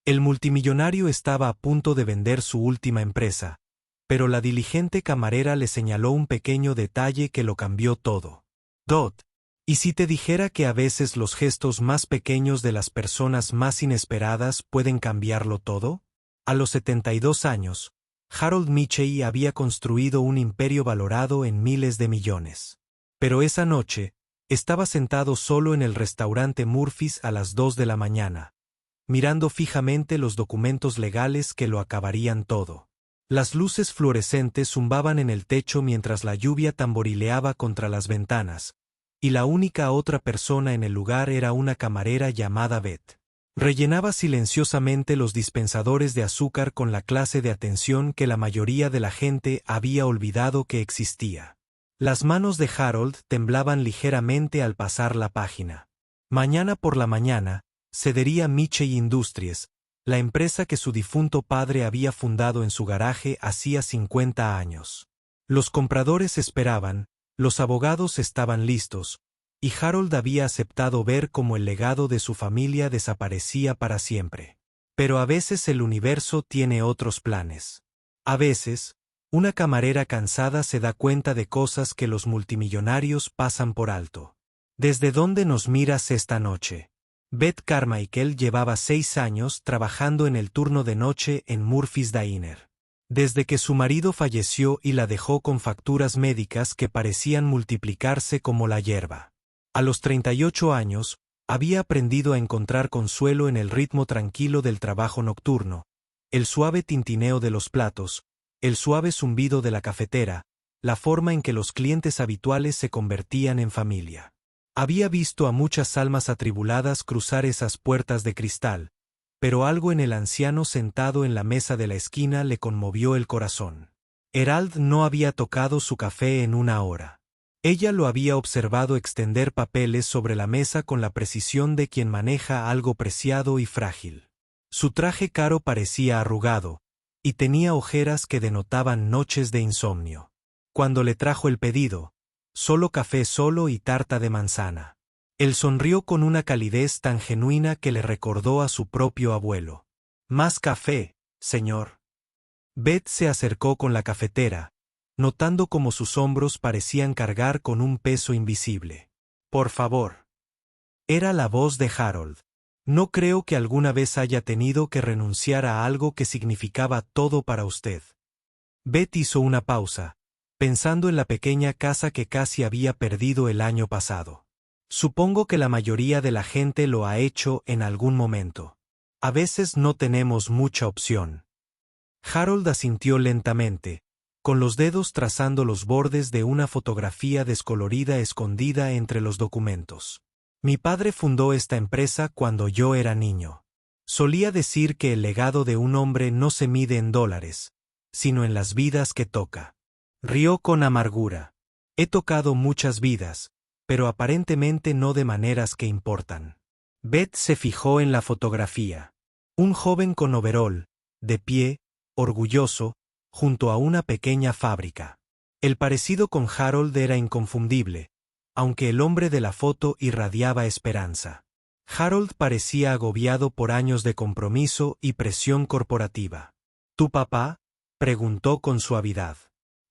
El multimillonario estaba a punto de vender su última empresa, pero la diligente camarera le señaló un pequeño detalle que lo cambió todo. Dot. ¿Y si te dijera que a veces los gestos más pequeños de las personas más inesperadas pueden cambiarlo todo? A los 72 años, Harold Mitchell había construido un imperio valorado en miles de millones. Pero esa noche, estaba sentado solo en el restaurante Murphy's a las 2 de la mañana, mirando fijamente los documentos legales que lo acabarían todo. Las luces fluorescentes zumbaban en el techo mientras la lluvia tamborileaba contra las ventanas, y la única otra persona en el lugar era una camarera llamada Beth. Rellenaba silenciosamente los dispensadores de azúcar con la clase de atención que la mayoría de la gente había olvidado que existía. Las manos de Harold temblaban ligeramente al pasar la página. Mañana por la mañana, cedería Mitchell Industries, la empresa que su difunto padre había fundado en su garaje hacía 50 años. Los compradores esperaban, los abogados estaban listos, y Harold había aceptado ver cómo el legado de su familia desaparecía para siempre. Pero a veces el universo tiene otros planes. A veces, una camarera cansada se da cuenta de cosas que los multimillonarios pasan por alto. ¿Desde dónde nos miras esta noche? Beth Carmichael llevaba 6 años trabajando en el turno de noche en Murphy's Diner. Desde que su marido falleció y la dejó con facturas médicas que parecían multiplicarse como la hierba. A los 38 años, había aprendido a encontrar consuelo en el ritmo tranquilo del trabajo nocturno, el suave tintineo de los platos, el suave zumbido de la cafetera, la forma en que los clientes habituales se convertían en familia. Había visto a muchas almas atribuladas cruzar esas puertas de cristal, pero algo en el anciano sentado en la mesa de la esquina le conmovió el corazón. Herald no había tocado su café en una hora. Ella lo había observado extender papeles sobre la mesa con la precisión de quien maneja algo preciado y frágil. Su traje caro parecía arrugado, y tenía ojeras que denotaban noches de insomnio. Cuando le trajo el pedido, solo café solo y tarta de manzana. Él sonrió con una calidez tan genuina que le recordó a su propio abuelo. «Más café, señor». Beth se acercó con la cafetera, notando cómo sus hombros parecían cargar con un peso invisible. «Por favor». Era la voz de Harold. «No creo que alguna vez haya tenido que renunciar a algo que significaba todo para usted». Beth hizo una pausa, pensando en la pequeña casa que casi había perdido el año pasado. Supongo que la mayoría de la gente lo ha hecho en algún momento. A veces no tenemos mucha opción. Harold asintió lentamente, con los dedos trazando los bordes de una fotografía descolorida escondida entre los documentos. Mi padre fundó esta empresa cuando yo era niño. Solía decir que el legado de un hombre no se mide en dólares, sino en las vidas que toca. Rió con amargura. He tocado muchas vidas, pero aparentemente no de maneras que importan. Beth se fijó en la fotografía. Un joven con overol, de pie, orgulloso, junto a una pequeña fábrica. El parecido con Harold era inconfundible, aunque el hombre de la foto irradiaba esperanza. Harold parecía agobiado por años de compromiso y presión corporativa. ¿Tu papá?, preguntó con suavidad.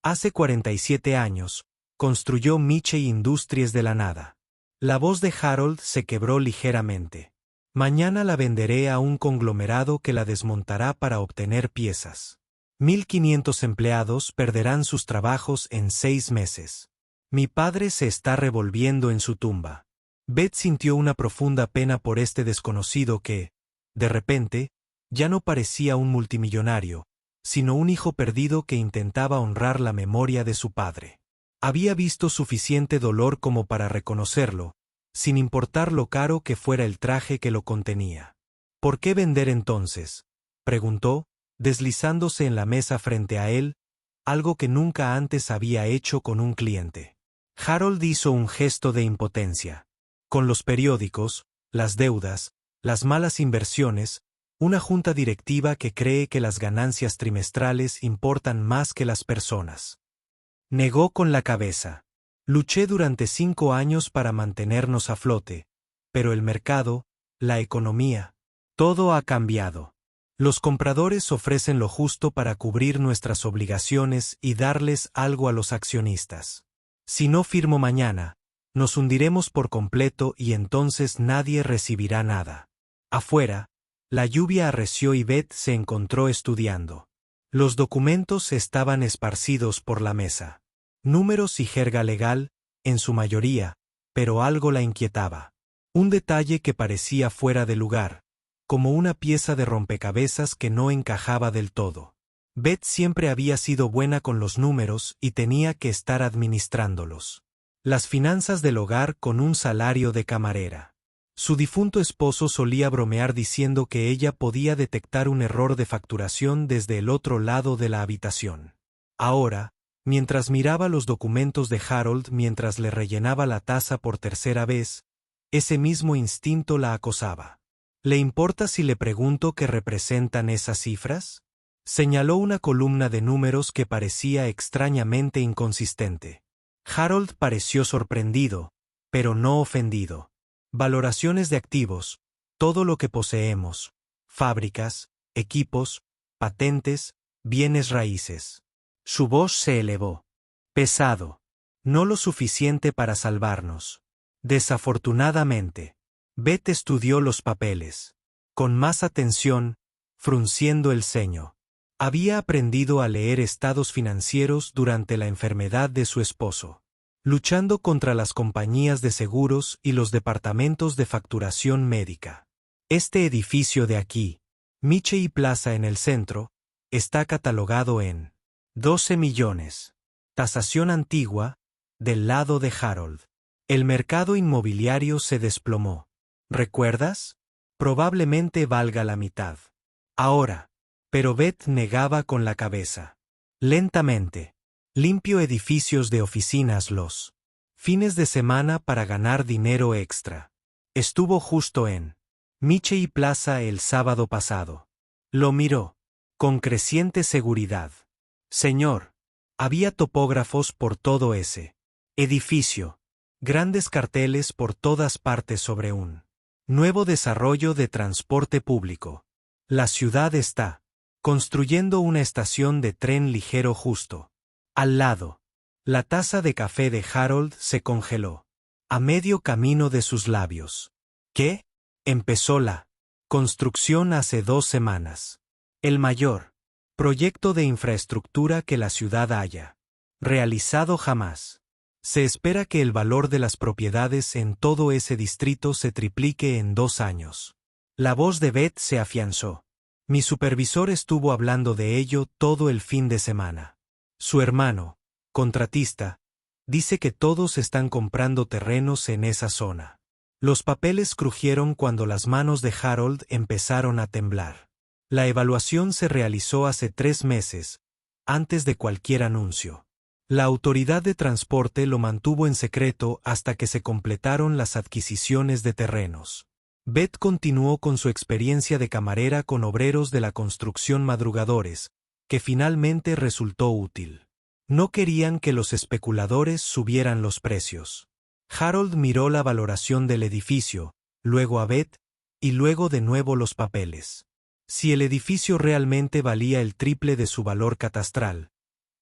Hace 47 años, construyó Mitchell Industries de la nada. La voz de Harold se quebró ligeramente. Mañana la venderé a un conglomerado que la desmontará para obtener piezas. 1.500 empleados perderán sus trabajos en 6 meses. Mi padre se está revolviendo en su tumba. Beth sintió una profunda pena por este desconocido que, de repente, ya no parecía un multimillonario, sino un hijo perdido que intentaba honrar la memoria de su padre. Había visto suficiente dolor como para reconocerlo, sin importar lo caro que fuera el traje que lo contenía. ¿Por qué vender entonces?, preguntó, deslizándose en la mesa frente a él, algo que nunca antes había hecho con un cliente. Harold hizo un gesto de impotencia. Con los periódicos, las deudas, las malas inversiones, una junta directiva que cree que las ganancias trimestrales importan más que las personas. Negó con la cabeza. Luché durante 5 años para mantenernos a flote, pero el mercado, la economía, todo ha cambiado. Los compradores ofrecen lo justo para cubrir nuestras obligaciones y darles algo a los accionistas. Si no firmo mañana, nos hundiremos por completo y entonces nadie recibirá nada. Afuera, la lluvia arreció y Beth se encontró estudiando. Los documentos estaban esparcidos por la mesa. Números y jerga legal, en su mayoría, pero algo la inquietaba. Un detalle que parecía fuera de lugar, como una pieza de rompecabezas que no encajaba del todo. Beth siempre había sido buena con los números y tenía que estar administrándolos. Las finanzas del hogar con un salario de camarera. Su difunto esposo solía bromear diciendo que ella podía detectar un error de facturación desde el otro lado de la habitación. Ahora, mientras miraba los documentos de Harold mientras le rellenaba la taza por tercera vez, ese mismo instinto la acosaba. ¿Le importa si le pregunto qué representan esas cifras? Señaló una columna de números que parecía extrañamente inconsistente. Harold pareció sorprendido, pero no ofendido. Valoraciones de activos, todo lo que poseemos, fábricas, equipos, patentes, bienes raíces. Su voz se elevó. Pesado. No lo suficiente para salvarnos. Desafortunadamente. Beth estudió los papeles. Con más atención, frunciendo el ceño. Había aprendido a leer estados financieros durante la enfermedad de su esposo. Luchando contra las compañías de seguros y los departamentos de facturación médica. Este edificio de aquí, Michey Plaza en el centro, está catalogado en 12 millones. Tasación antigua, del lado de Harold. El mercado inmobiliario se desplomó. ¿Recuerdas? Probablemente valga la mitad. Ahora. Pero Beth negaba con la cabeza. Lentamente. Limpio edificios de oficinas los fines de semana para ganar dinero extra. Estuvo justo en Michey Plaza el sábado pasado. Lo miró. Con creciente seguridad. Señor. Había topógrafos por todo ese edificio. Grandes carteles por todas partes sobre un nuevo desarrollo de transporte público. La ciudad está construyendo una estación de tren ligero justo al lado. La taza de café de Harold se congeló a medio camino de sus labios. ¿Qué? Empezó la construcción hace 2 semanas. El mayor proyecto de infraestructura que la ciudad haya realizado jamás. Se espera que el valor de las propiedades en todo ese distrito se triplique en 2 años. La voz de Beth se afianzó. Mi supervisor estuvo hablando de ello todo el fin de semana. Su hermano, contratista, dice que todos están comprando terrenos en esa zona. Los papeles crujieron cuando las manos de Harold empezaron a temblar. La evaluación se realizó hace 3 meses, antes de cualquier anuncio. La autoridad de transporte lo mantuvo en secreto hasta que se completaron las adquisiciones de terrenos. Beth continuó con su experiencia de camarera con obreros de la construcción madrugadores, que finalmente resultó útil. No querían que los especuladores subieran los precios. Harold miró la valoración del edificio, luego a Beth, y luego de nuevo los papeles. Si el edificio realmente valía el triple de su valor catastral,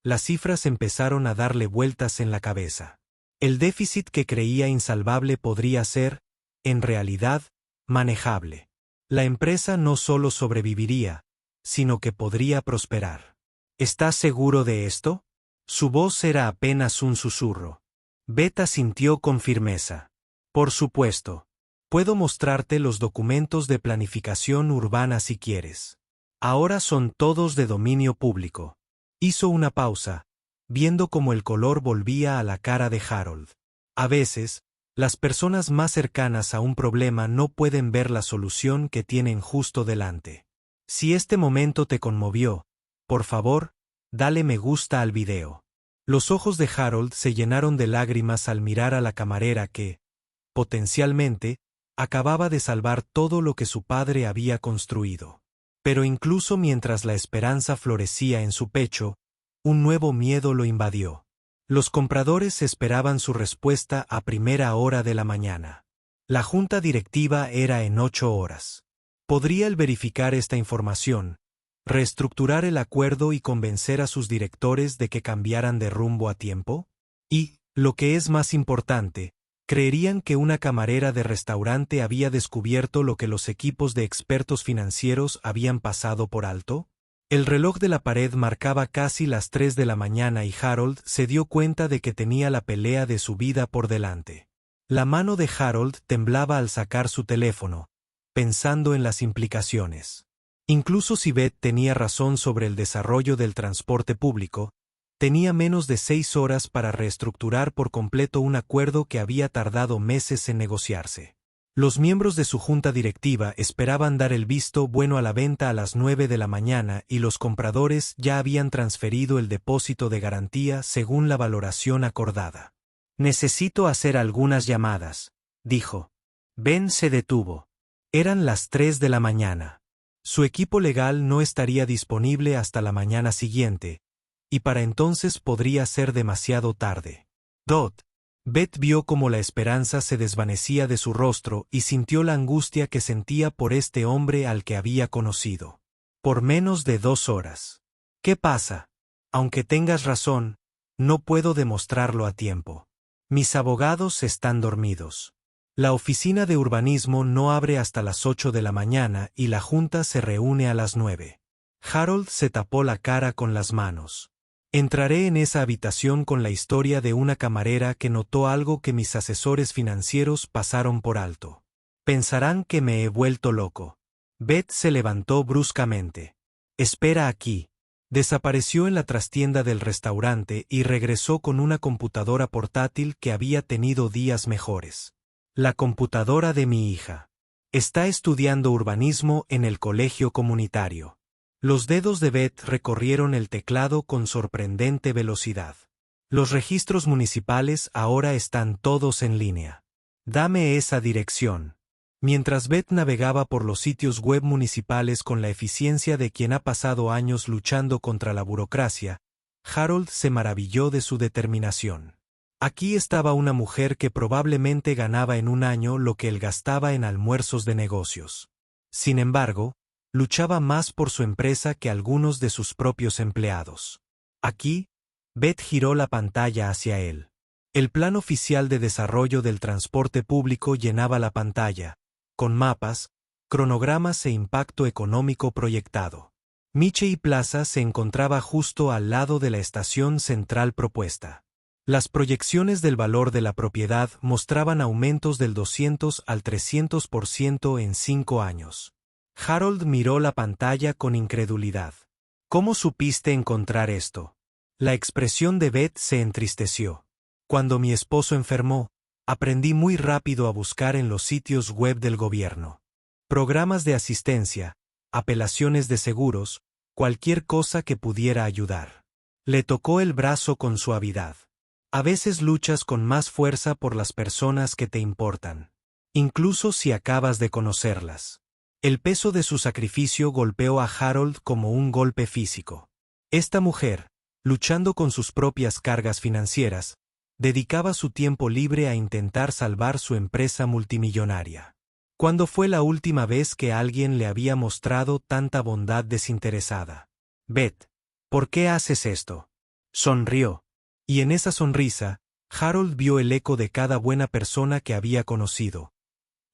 las cifras empezaron a darle vueltas en la cabeza. El déficit que creía insalvable podría ser, en realidad, manejable. La empresa no solo sobreviviría, sino que podría prosperar. ¿Estás seguro de esto? Su voz era apenas un susurro. Beth asintió con firmeza. Por supuesto. Puedo mostrarte los documentos de planificación urbana si quieres. Ahora son todos de dominio público. Hizo una pausa, viendo cómo el color volvía a la cara de Harold. A veces, las personas más cercanas a un problema no pueden ver la solución que tienen justo delante. Si este momento te conmovió, por favor, dale me gusta al video. Los ojos de Harold se llenaron de lágrimas al mirar a la camarera que, potencialmente, acababa de salvar todo lo que su padre había construido. Pero incluso mientras la esperanza florecía en su pecho, un nuevo miedo lo invadió. Los compradores esperaban su respuesta a primera hora de la mañana. La junta directiva era en 8 horas. ¿Podría él verificar esta información, reestructurar el acuerdo y convencer a sus directores de que cambiaran de rumbo a tiempo? Y, lo que es más importante, ¿creerían que una camarera de restaurante había descubierto lo que los equipos de expertos financieros habían pasado por alto? El reloj de la pared marcaba casi las 3 de la mañana y Harold se dio cuenta de que tenía la pelea de su vida por delante. La mano de Harold temblaba al sacar su teléfono, pensando en las implicaciones. Incluso si Beth tenía razón sobre el desarrollo del transporte público, tenía menos de 6 horas para reestructurar por completo un acuerdo que había tardado meses en negociarse. Los miembros de su junta directiva esperaban dar el visto bueno a la venta a las 9 de la mañana y los compradores ya habían transferido el depósito de garantía según la valoración acordada. «Necesito hacer algunas llamadas», dijo. Ben se detuvo. Eran las 3 de la mañana. Su equipo legal no estaría disponible hasta la mañana siguiente, y para entonces podría ser demasiado tarde. Beth vio cómo la esperanza se desvanecía de su rostro y sintió la angustia que sentía por este hombre al que había conocido. Por menos de 2 horas. ¿Qué pasa? Aunque tengas razón, no puedo demostrarlo a tiempo. Mis abogados están dormidos. La oficina de urbanismo no abre hasta las 8 de la mañana y la junta se reúne a las 9. Harold se tapó la cara con las manos. Entraré en esa habitación con la historia de una camarera que notó algo que mis asesores financieros pasaron por alto. Pensarán que me he vuelto loco. Beth se levantó bruscamente. Espera aquí. Desapareció en la trastienda del restaurante y regresó con una computadora portátil que había tenido días mejores. La computadora de mi hija. Está estudiando urbanismo en el colegio comunitario. Los dedos de Beth recorrieron el teclado con sorprendente velocidad. Los registros municipales ahora están todos en línea. Dame esa dirección. Mientras Beth navegaba por los sitios web municipales con la eficiencia de quien ha pasado años luchando contra la burocracia, Harold se maravilló de su determinación. Aquí estaba una mujer que probablemente ganaba en un año lo que él gastaba en almuerzos de negocios. Sin embargo, luchaba más por su empresa que algunos de sus propios empleados. Aquí, Beth giró la pantalla hacia él. El Plan Oficial de Desarrollo del Transporte Público llenaba la pantalla, con mapas, cronogramas e impacto económico proyectado. Michie Plaza se encontraba justo al lado de la estación central propuesta. Las proyecciones del valor de la propiedad mostraban aumentos del 200 al 300% en 5 años. Harold miró la pantalla con incredulidad. ¿Cómo supiste encontrar esto? La expresión de Beth se entristeció. Cuando mi esposo enfermó, aprendí muy rápido a buscar en los sitios web del gobierno. Programas de asistencia, apelaciones de seguros, cualquier cosa que pudiera ayudar. Le tocó el brazo con suavidad. A veces luchas con más fuerza por las personas que te importan, incluso si acabas de conocerlas. El peso de su sacrificio golpeó a Harold como un golpe físico. Esta mujer, luchando con sus propias cargas financieras, dedicaba su tiempo libre a intentar salvar su empresa multimillonaria. ¿Cuándo fue la última vez que alguien le había mostrado tanta bondad desinteresada? Beth, ¿por qué haces esto? Sonrió. Y en esa sonrisa, Harold vio el eco de cada buena persona que había conocido.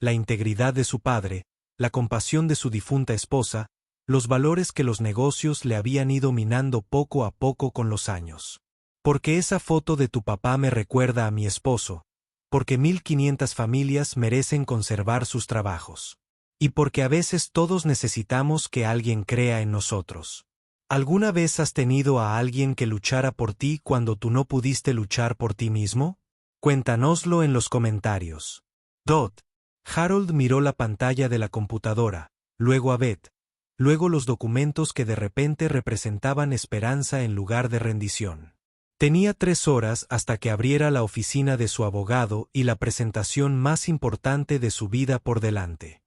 La integridad de su padre, la compasión de su difunta esposa, los valores que los negocios le habían ido minando poco a poco con los años. Porque esa foto de tu papá me recuerda a mi esposo, porque 1500 familias merecen conservar sus trabajos. Y porque a veces todos necesitamos que alguien crea en nosotros. ¿Alguna vez has tenido a alguien que luchara por ti cuando tú no pudiste luchar por ti mismo? Cuéntanoslo en los comentarios. Harold miró la pantalla de la computadora, luego a Beth, luego los documentos que de repente representaban esperanza en lugar de rendición. Tenía 3 horas hasta que abriera la oficina de su abogado y la presentación más importante de su vida por delante.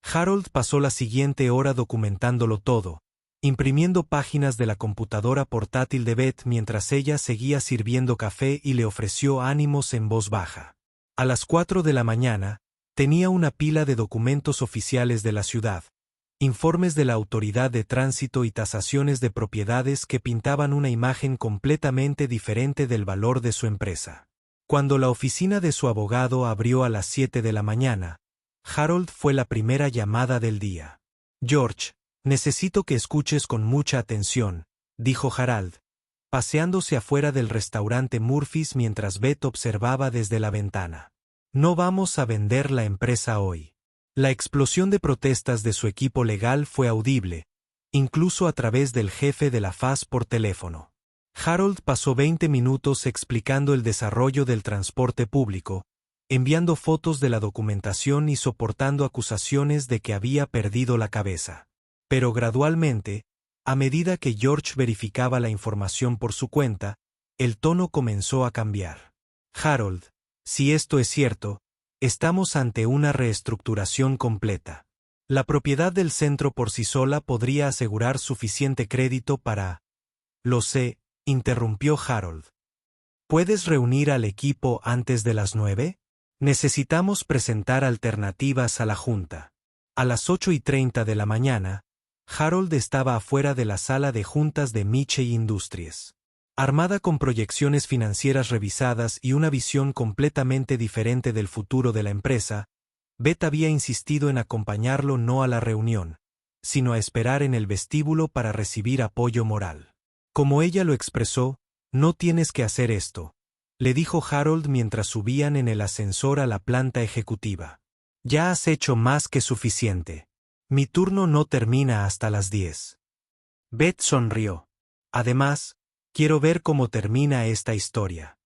Harold pasó la siguiente hora documentándolo todo, imprimiendo páginas de la computadora portátil de Beth mientras ella seguía sirviendo café y le ofreció ánimos en voz baja. A las 4 de la mañana, Tenía una pila de documentos oficiales de la ciudad, informes de la autoridad de tránsito y tasaciones de propiedades que pintaban una imagen completamente diferente del valor de su empresa. Cuando la oficina de su abogado abrió a las 7 de la mañana, Harold fue la primera llamada del día. «George, necesito que escuches con mucha atención», dijo Harold, paseándose afuera del restaurante Murphy's mientras Beth observaba desde la ventana. «No vamos a vender la empresa hoy». La explosión de protestas de su equipo legal fue audible, incluso a través del jefe de la FAS por teléfono. Harold pasó 20 minutos explicando el desarrollo del transporte público, enviando fotos de la documentación y soportando acusaciones de que había perdido la cabeza. Pero gradualmente, a medida que George verificaba la información por su cuenta, el tono comenzó a cambiar. «Harold, si esto es cierto, estamos ante una reestructuración completa. La propiedad del centro por sí sola podría asegurar suficiente crédito para...». «Lo sé», interrumpió Harold. «¿Puedes reunir al equipo antes de las 9? Necesitamos presentar alternativas a la junta». A las 8:30 de la mañana, Harold estaba afuera de la sala de juntas de Michey Industries. Armada con proyecciones financieras revisadas y una visión completamente diferente del futuro de la empresa, Beth había insistido en acompañarlo no a la reunión, sino a esperar en el vestíbulo para recibir apoyo moral. Como ella lo expresó, «No tienes que hacer esto», le dijo Harold mientras subían en el ascensor a la planta ejecutiva. «Ya has hecho más que suficiente. Mi turno no termina hasta las 10». Beth sonrió. «Además, quiero ver cómo termina esta historia».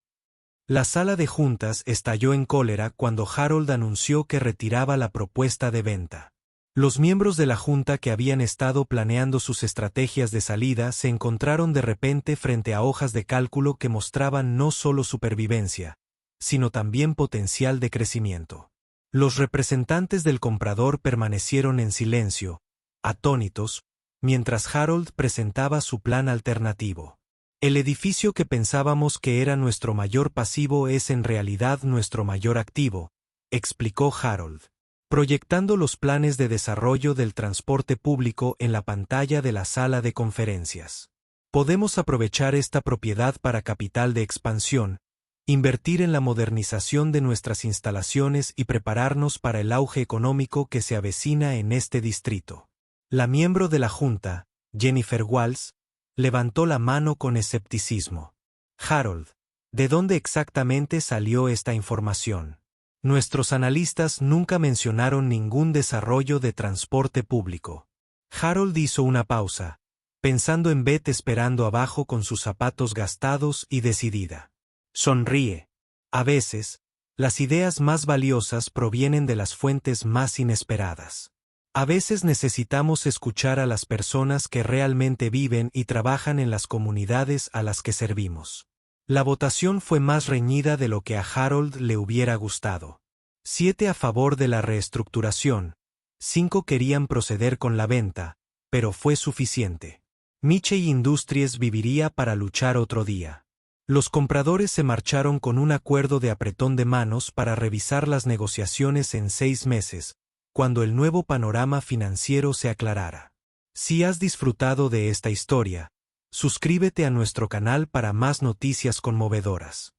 La sala de juntas estalló en cólera cuando Harold anunció que retiraba la propuesta de venta. Los miembros de la junta que habían estado planeando sus estrategias de salida se encontraron de repente frente a hojas de cálculo que mostraban no solo supervivencia, sino también potencial de crecimiento. Los representantes del comprador permanecieron en silencio, atónitos, mientras Harold presentaba su plan alternativo. «El edificio que pensábamos que era nuestro mayor pasivo es en realidad nuestro mayor activo», explicó Harold, proyectando los planes de desarrollo del transporte público en la pantalla de la sala de conferencias. «Podemos aprovechar esta propiedad para capital de expansión, invertir en la modernización de nuestras instalaciones y prepararnos para el auge económico que se avecina en este distrito». La miembro de la junta, Jennifer Walls, levantó la mano con escepticismo. «Harold, ¿de dónde exactamente salió esta información? Nuestros analistas nunca mencionaron ningún desarrollo de transporte público». Harold hizo una pausa, pensando en Beth esperando abajo con sus zapatos gastados y decidida. Sonríe. A veces, las ideas más valiosas provienen de las fuentes más inesperadas. A veces necesitamos escuchar a las personas que realmente viven y trabajan en las comunidades a las que servimos. La votación fue más reñida de lo que a Harold le hubiera gustado. 7 a favor de la reestructuración, 5 querían proceder con la venta, pero fue suficiente. Michey Industries viviría para luchar otro día. Los compradores se marcharon con un acuerdo de apretón de manos para revisar las negociaciones en 6 meses, cuando el nuevo panorama financiero se aclarara. Si has disfrutado de esta historia, suscríbete a nuestro canal para más noticias conmovedoras.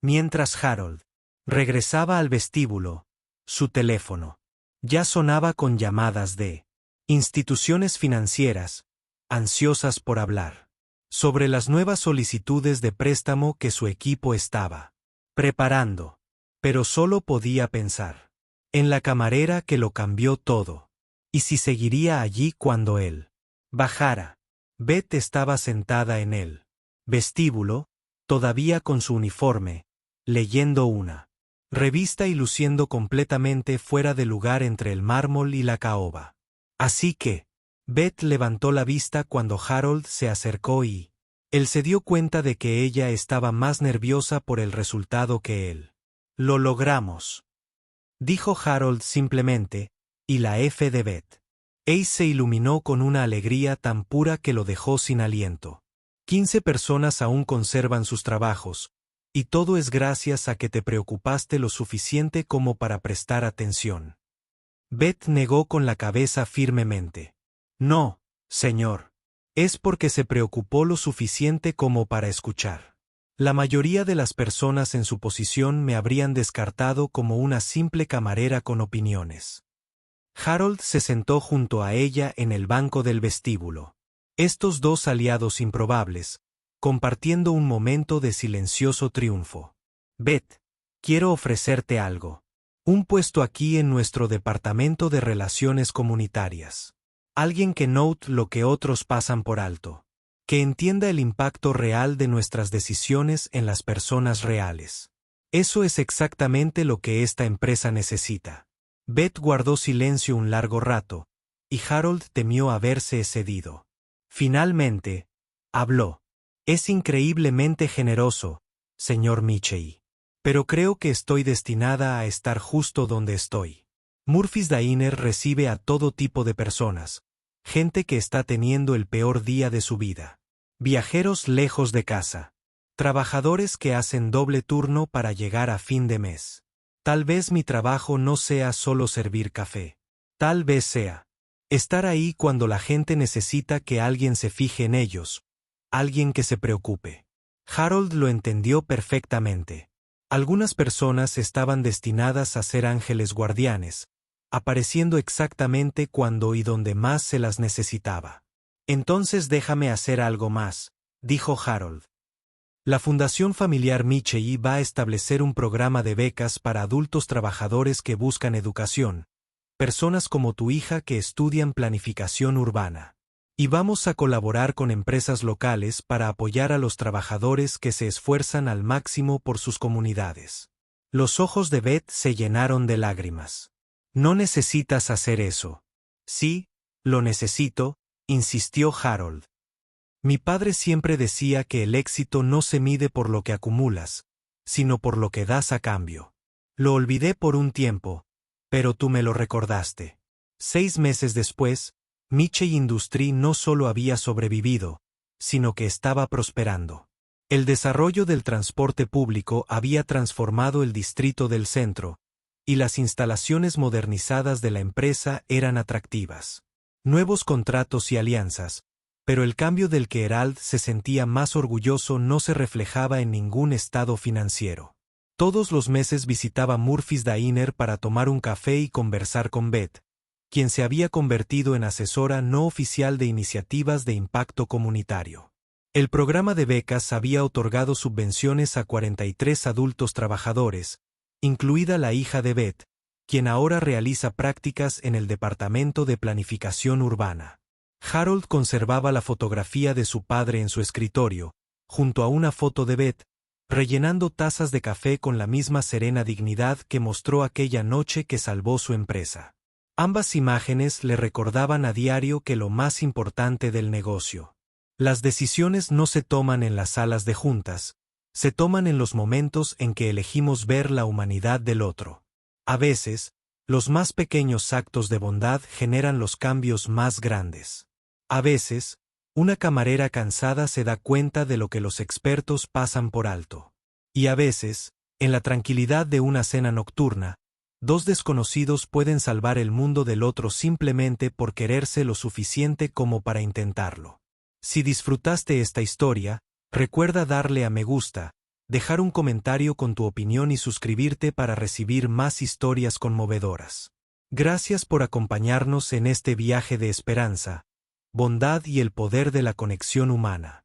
Mientras Harold regresaba al vestíbulo, su teléfono ya sonaba con llamadas de instituciones financieras, ansiosas por hablar sobre las nuevas solicitudes de préstamo que su equipo estaba preparando, pero solo podía pensar en la camarera que lo cambió todo. ¿Y si seguiría allí cuando él bajara? Beth estaba sentada en el vestíbulo, todavía con su uniforme, leyendo una revista y luciendo completamente fuera de lugar entre el mármol y la caoba. Así que, Beth levantó la vista cuando Harold se acercó y él se dio cuenta de que ella estaba más nerviosa por el resultado que él. «Lo logramos», dijo Harold simplemente, y la F de Beth. Ace se iluminó con una alegría tan pura que lo dejó sin aliento. 15 personas aún conservan sus trabajos, Y todo es gracias a que te preocupaste lo suficiente como para prestar atención. Beth negó con la cabeza firmemente. No, señor. Es porque se preocupó lo suficiente como para escuchar. La mayoría de las personas en su posición me habrían descartado como una simple camarera con opiniones. Harold se sentó junto a ella en el banco del vestíbulo. Estos dos aliados improbables, compartiendo un momento de silencioso triunfo. Beth, quiero ofrecerte algo. Un puesto aquí en nuestro departamento de relaciones comunitarias. Alguien que note lo que otros pasan por alto. Que entienda el impacto real de nuestras decisiones en las personas reales. Eso es exactamente lo que esta empresa necesita. Beth guardó silencio un largo rato, y Harold temió haberse excedido. Finalmente, habló. Es increíblemente generoso, señor Michei. Pero creo que estoy destinada a estar justo donde estoy. Murphy's Diner recibe a todo tipo de personas, gente que está teniendo el peor día de su vida. Viajeros lejos de casa. Trabajadores que hacen doble turno para llegar a fin de mes. Tal vez mi trabajo no sea solo servir café. Tal vez sea estar ahí cuando la gente necesita que alguien se fije en ellos, alguien que se preocupe. Harold lo entendió perfectamente. Algunas personas estaban destinadas a ser ángeles guardianes, apareciendo exactamente cuando y donde más se las necesitaba. Entonces déjame hacer algo más, dijo Harold. La Fundación Familiar Michei va a establecer un programa de becas para adultos trabajadores que buscan educación, personas como tu hija que estudian planificación urbana. Y vamos a colaborar con empresas locales para apoyar a los trabajadores que se esfuerzan al máximo por sus comunidades. Los ojos de Beth se llenaron de lágrimas. No necesitas hacer eso. Sí, lo necesito, insistió Harold. Mi padre siempre decía que el éxito no se mide por lo que acumulas, sino por lo que das a cambio. Lo olvidé por un tiempo, pero tú me lo recordaste. 6 meses después, Michei Industries no solo había sobrevivido, sino que estaba prosperando. El desarrollo del transporte público había transformado el distrito del centro, y las instalaciones modernizadas de la empresa eran atractivas. Nuevos contratos y alianzas, pero el cambio del que Herald se sentía más orgulloso no se reflejaba en ningún estado financiero. Todos los meses visitaba Murphy's Diner para tomar un café y conversar con Beth, quien se había convertido en asesora no oficial de iniciativas de impacto comunitario. El programa de becas había otorgado subvenciones a 43 adultos trabajadores, incluida la hija de Beth, quien ahora realiza prácticas en el Departamento de Planificación Urbana. Harold conservaba la fotografía de su padre en su escritorio, junto a una foto de Beth, rellenando tazas de café con la misma serena dignidad que mostró aquella noche que salvó su empresa. Ambas imágenes le recordaban a diario que lo más importante del negocio. Las decisiones no se toman en las salas de juntas, se toman en los momentos en que elegimos ver la humanidad del otro. A veces, los más pequeños actos de bondad generan los cambios más grandes. A veces, una camarera cansada se da cuenta de lo que los expertos pasan por alto. Y a veces, en la tranquilidad de una cena nocturna, 2 desconocidos pueden salvar el mundo del otro simplemente por quererse lo suficiente como para intentarlo. Si disfrutaste esta historia, recuerda darle a me gusta, dejar un comentario con tu opinión y suscribirte para recibir más historias conmovedoras. Gracias por acompañarnos en este viaje de esperanza, bondad y el poder de la conexión humana.